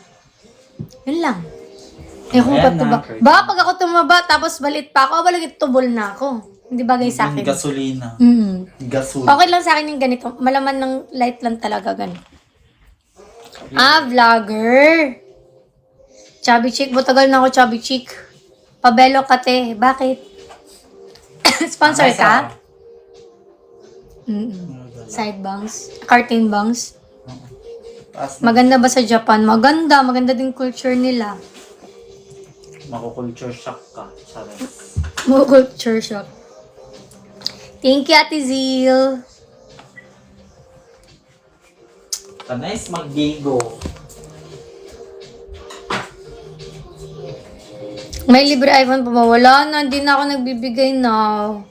Yun lang. Ayoko Ayan pataba. na, Baka pag ako tumaba, tapos balit pa ako, balagit tubol na ako. Hindi bagay sa akin. Yung gasolina. Gasol. Okay lang sa akin yung ganito. Malaman ng light lang talaga ganito. Vlogger. Chubby chick. Butagal na ako chubby chick. Pabelo kate. Bakit? Sponsor ka? Side bangs. Curtain bangs. Maganda ba sa Japan? Maganda. Maganda din culture nila. Mako-culture shock ka. Charis. Culture shock. Thank you, Ate Zil. Kanais mag-gigo. May libre iPhone pa ba? Wala na. Hindi na ako nagbibigay now.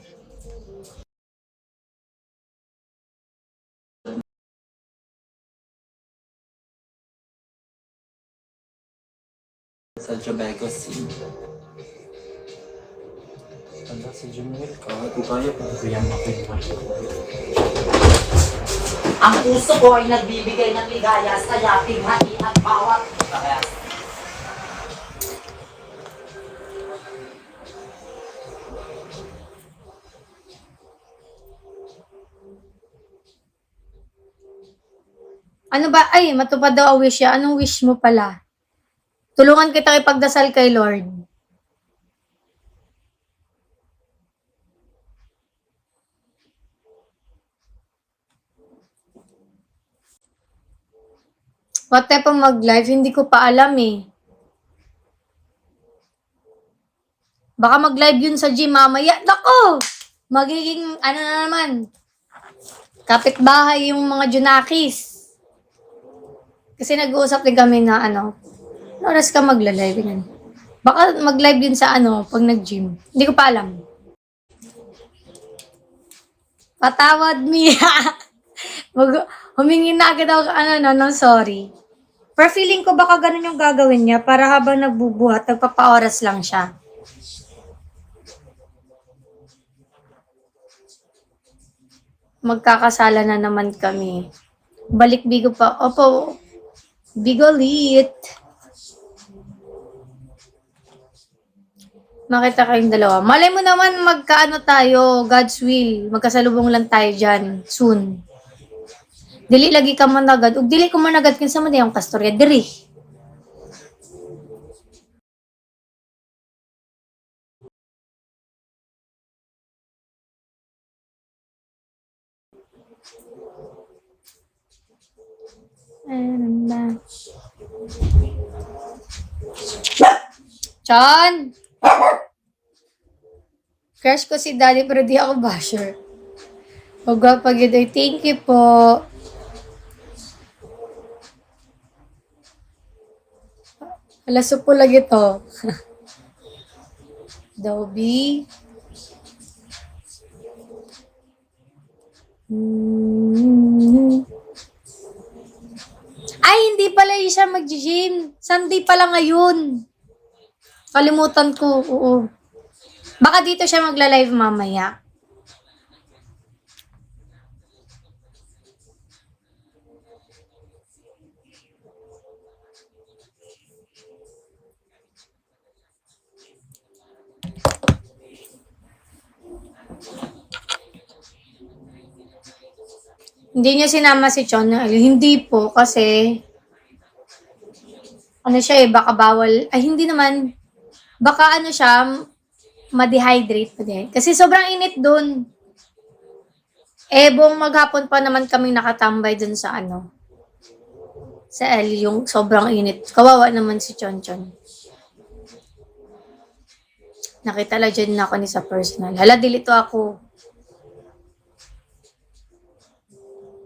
Sa Jabeco Sea. Tanda si Jumuel ka. Di kaya kung kaya makita. Ang puso ko ay nagbibigay ng ligaya sa yating hati at bawat Kaya. Ano ba? Ay, matupad daw ang wish niya. Anong wish mo pala? Tulungan kita ipagdasal kay Lord. What type of mag-live? Hindi ko pa alam eh. Baka mag-live yun sa gym mamaya. Nako! Magiging, ano na naman, kapitbahay yung mga Junakis. Kasi nag-uusap din kami na oras ka magla-live yan. Baka mag-live yun sa pag nag-gym. Hindi ko pa alam. Patawad, Mia. Humingi na agad ako, ng sorry. Pero feeling ko baka ganun yung gagawin niya para habang nagbubuhat, nagpapaoras lang siya. Magkakasala na naman kami. Balik Bigo pa. Opo, Bigo lit. Makita kayong dalawa. Malay mo naman magkaano tayo, God's will. Magkasalubong lang tayo dyan, soon. Dili lagi ka managad. Ug dili ko managad kinsa man yung kastorya diri. Chan! Crush ko si Daddy pero di ako basher. Pag thank you po. Alaso po lagi to. Dobby. Ay, hindi pala siya mag-gym. Sunday pala ngayon. Kalimutan ko, oo. Baka dito siya magla-live mamaya. Hindi niya sinama si Chon. Hindi po, kasi ano siya eh, baka bawal. Ay, hindi naman. Baka ano siya, ma-dehydrate pa din. Kasi sobrang init dun. Eh, buong maghapon pa naman kaming nakatambay dun sa ano. Sa L, yung sobrang init. Kawawa naman si Chon Chon. Nakita lang dyan ako ni sa personal. Hala, dilito ako.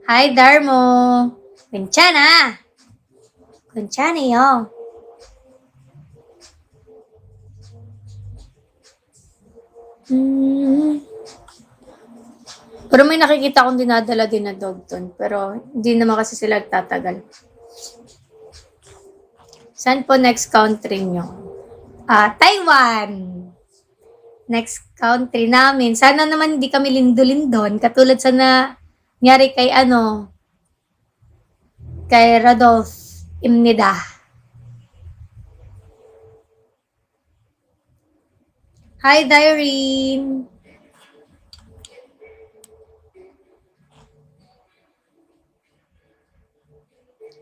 Hi, Darmo. Kunchana. Kunchana yo. Pero may nakikita akong dinadala din na dog ton. Pero hindi naman kasi sila tatagal. Saan po next country nyo? Taiwan. Next country namin. Sana naman hindi kami lindo-lindon. Katulad sa nangyari kay kay Rodolph Imnida. Hi, Dyrene.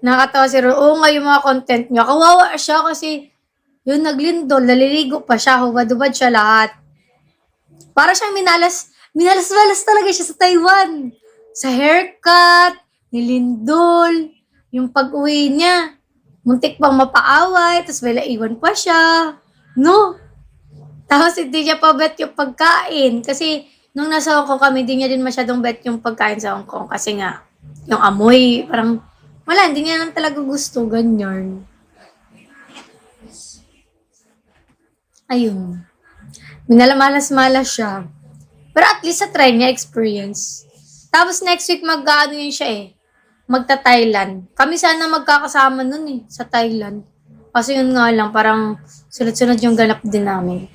Nakakatawa si Ro. Oo nga yung mga content niya. Kawawa siya kasi yung naglindol, naliligo pa siya, hubad-hubad siya lahat. Para siyang minalas-malas talaga siya sa Taiwan. Sa haircut, nilindol, yung pag-uwi niya, muntik pang mapaaway, tapos may naiwan pa siya. No? Tapos hindi niya pa bet yung pagkain. Kasi nung nasa Hong Kong kami, hindi niya din masyadong bet yung pagkain sa Hong Kong. Kasi nga, yung amoy, parang, wala, hindi niya lang talaga gusto, ganyan. Ayun. Minalamalas-malas siya. Pero at least sa try niya, experience. Tapos next week mag-ano yun siya eh. Magta-Thailand. Kami sana magkakasama nun eh, sa Thailand. Kasi yun nga lang, parang sunod-sunod yung ganap din namin.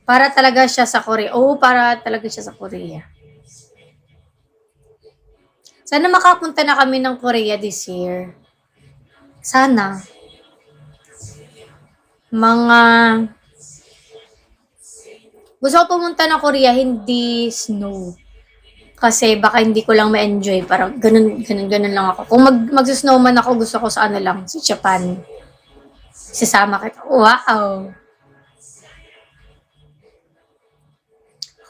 Para talaga siya sa Korea. Oo, para talaga siya sa Korea. Sana makapunta na kami ng Korea this year. Sana. Gusto ko pumunta ng Korea, hindi snow. Kasi baka hindi ko lang ma-enjoy. Parang ganun lang ako. Kung mag-snowman ako, gusto ko sa ano lang, sa Japan. Sasama kita. Wow!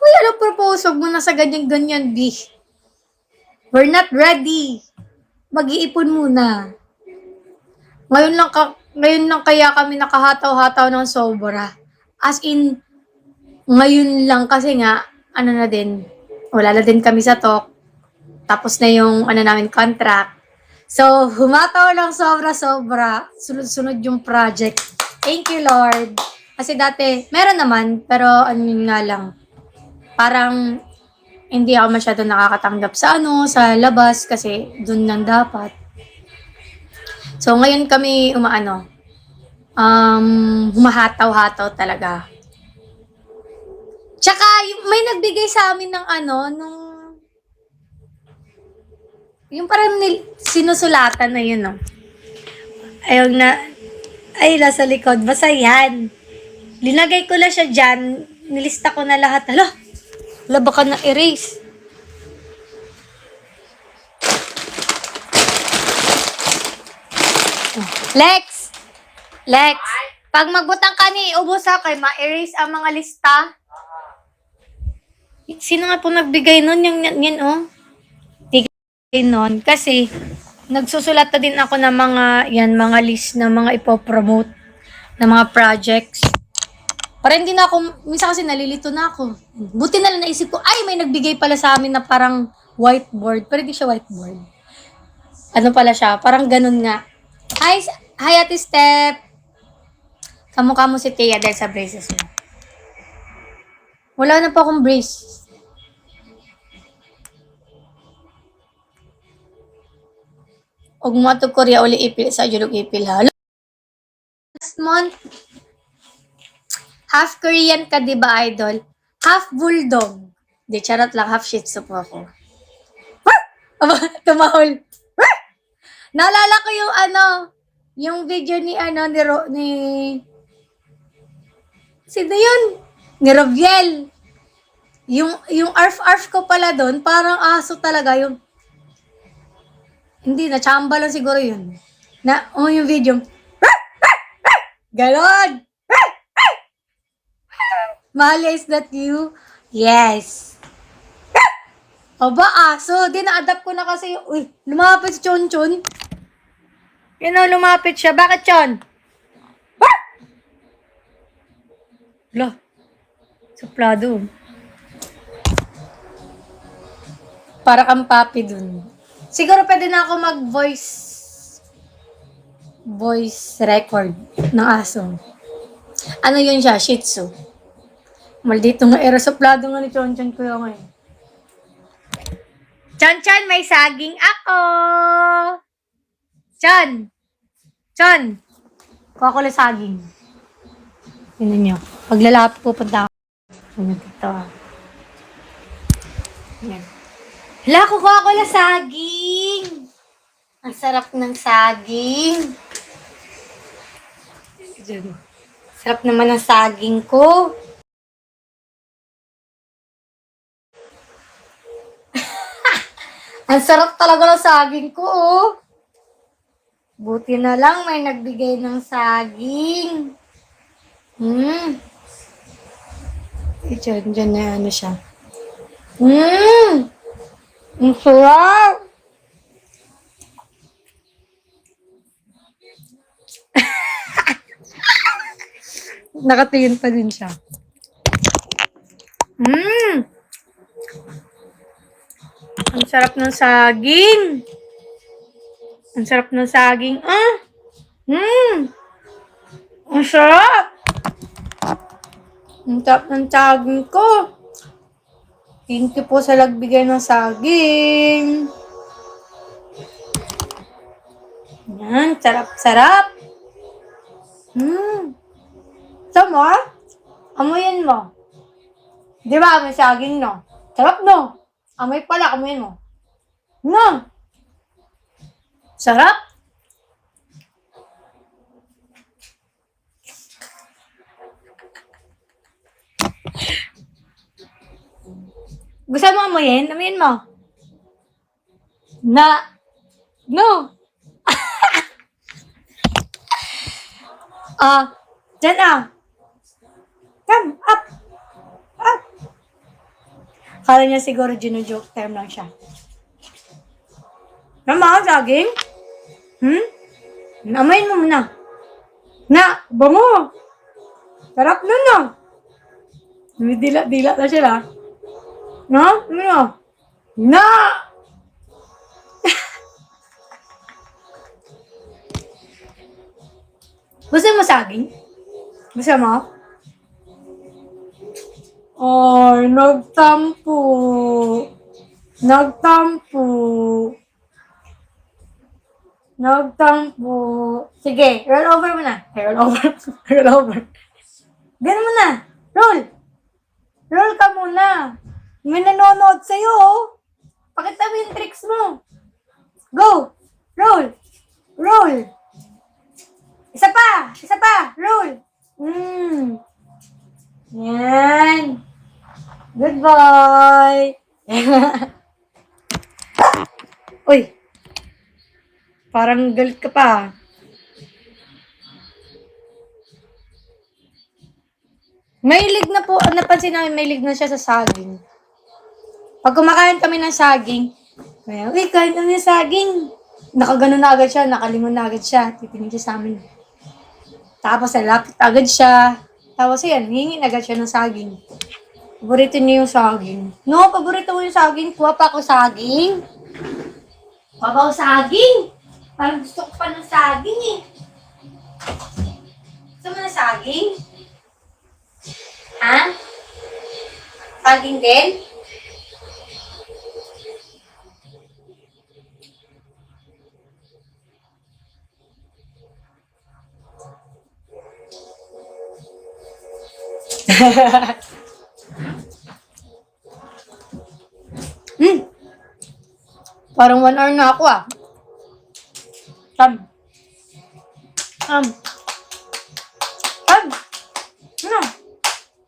Uy, ano propose? Huwag mo na sa ganyan-ganyan, B. We're not ready. Mag-iipon muna. Ngayon lang kaya kami nakahataw-hataw ng sobra. As in, ngayon lang kasi nga, ano na din, wala na din kami sa talk. Tapos na yung namin contract. So, humataw lang sobra-sobra. Sunod-sunod yung project. Thank you, Lord. Kasi dati, meron naman, pero ano yun nga lang, parang hindi ako masyado nakakatanggap sa labas kasi dun lang dapat. So, ngayon kami humahataw-hataw talaga. Tsaka, may nagbigay sa amin ng yung parang sinusulatan na yun, no? Nasa likod. Basta yan. Linagay ko lang siya dyan. Nilista ko na lahat. Hala, baka na-erase. Lex! Pag magbutang ka ni ubos ha, kay ma-erase ang mga lista. Sino nga po nagbigay nun? Yan, oh. Bigay nun. Kasi, nagsusulat na din ako ng mga list na mga ipopromote na mga projects. Para hindi na ako, minsan kasi nalilito na ako. Buti na lang naisip ko, ay, may nagbigay pala sa amin na parang whiteboard. Pero hindi siya whiteboard. Ano pala siya? Parang ganun nga. Hi Ate Step! Kamukha mo si Tia dahil sa braces mo. Wala na pa akong brace. ug mo to Korea uli ipil sa julog ipil ha. Last month, half Korean ka, di ba, idol? Half bulldog. Di, charot lang, half shih tzu po ako. Aba, tumahol. Naalala ko yung yung video ni sino yun? Ni Robiel. Yung arf-arf ko pala doon, parang aso talaga yung, hindi, nachamba lang siguro yun. Yung video. Ganon! Malia, is that you? Yes. Aba, aso. Di, na-adapt ko na kasi. Uy, lumapit si Chon Chon. Lumapit siya. Bakit, Chon? Lah. Suplado. Para kang papi dun. Siguro pwede na ako voice record ng aso. Ano yun siya? Shih Tzu. Maldito nga era suplado nga ni Chon Chon ko yung ngayon. Chon Chon, may saging ako! Chon! Chon! Kuha ko lang saging. Tignan nyo. Paglalapit pupunta ako. Ano dito ah. Yan. Hala, kukuha ko lang saging! Ang sarap ng saging. Sarap naman ng saging ko. Ang sarap talaga ng saging ko, oh. Buti na lang may nagbigay ng saging. Diyan na ano siya. Ang sarap! Nakatingin pa din siya. Ang sarap ng saging. Ang sarap ng saging. Ang sarap. Ang sarap ng saging ko. Thank you po sa nagbigay ng saging. Yan, sarap-sarap. Sama? Amoyin mo. Di ba, may saging, no? Sarap, no? Amoy pala, amoyin mo. No? Sarap? Gusto mo amoyin? Amoyin mo. No. Dyan ah. Come, up. Kala niya siguro gino-joke term lang siya. Mama, saging? Amayin mo muna. Bango. Sarap nun, no? May dila-dila na siya, no? Na! Gusto mo saging? Gusto mo? Ay, nagtampo. Sige, roll over mo na. Roll over. Ganun mo na. Roll ka muna. May nanonood sa'yo, oh. Pakita mo yung tricks mo. Go. Roll. Isa pa. Roll. Yan. Good boy. Uy. Parang galit ka pa. Mahilig na po, napansin namin, mahilig na siya sa saging. Pag kumakain kami ng saging, uy, kain kami ng saging. Nakaganon na agad siya, nakalingon na agad siya. Titingin siya sa amin. Tapos, lapit agad siya. Tapos, yan, hingin agad siya ng saging. Paborito niya yung saging. No, paborito mo yung saging. Kuha pa ako saging. Parang gusto ko pa ng saging eh. Gusto mo ng saging? Ha? Saging din? Parang 1 hour na ako ah. Tam. Ano?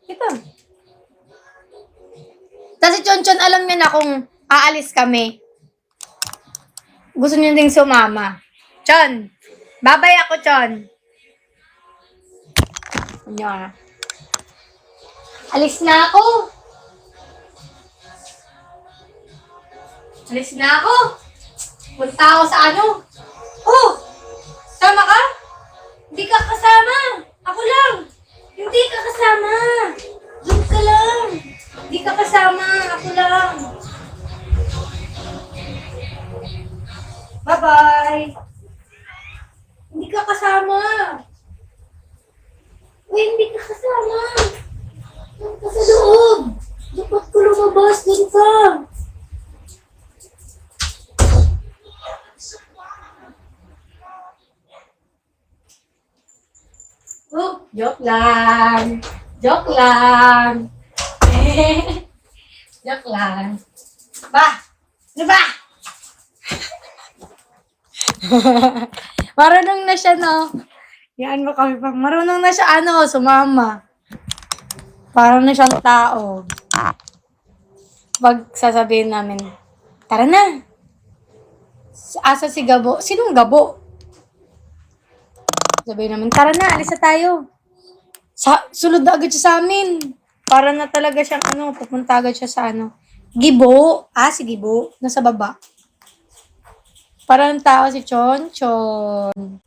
Ito. Kasi Chonchon, alam niya na kung aalis kami. Gusto niya ding sumama. Chon, babay ako, Chon. Ano na? Alis na ako. Alis na ako. Punta ako sa ano. Oh! Sama ka? Hindi ka kasama. Ako lang. Hindi ka kasama. Doon ka lang. Hindi ka kasama. Ako lang. Bye-bye. Hindi ka kasama. Uy, hindi ka kasama. Doon ka sa loob. Dapat ko lumabas. Doon ka. Oh, joke lang. Joke lang. Joke lang. Ba? Ano ba? Marunong na siya, no? Yan mo kami pang. Marunong na siya, sumama. Parang na siyang tao. Pag sasabihin namin, tara na. Asa si Gabo? Sinong Gabo? Sabihin namin, tara na, alis na tayo. Sulod na agad siya sa amin. Para na talaga siyang pupunta agad siya sa Gibo. Si Gibo. Nasa baba. Parang tao si Chonchon.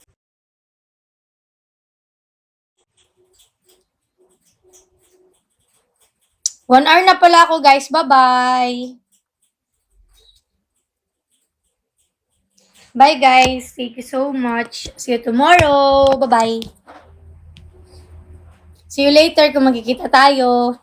One hour na pala ako, guys. Bye-bye. Bye, guys. Thank you so much. See you tomorrow. Bye-bye. See you later kung magkikita tayo.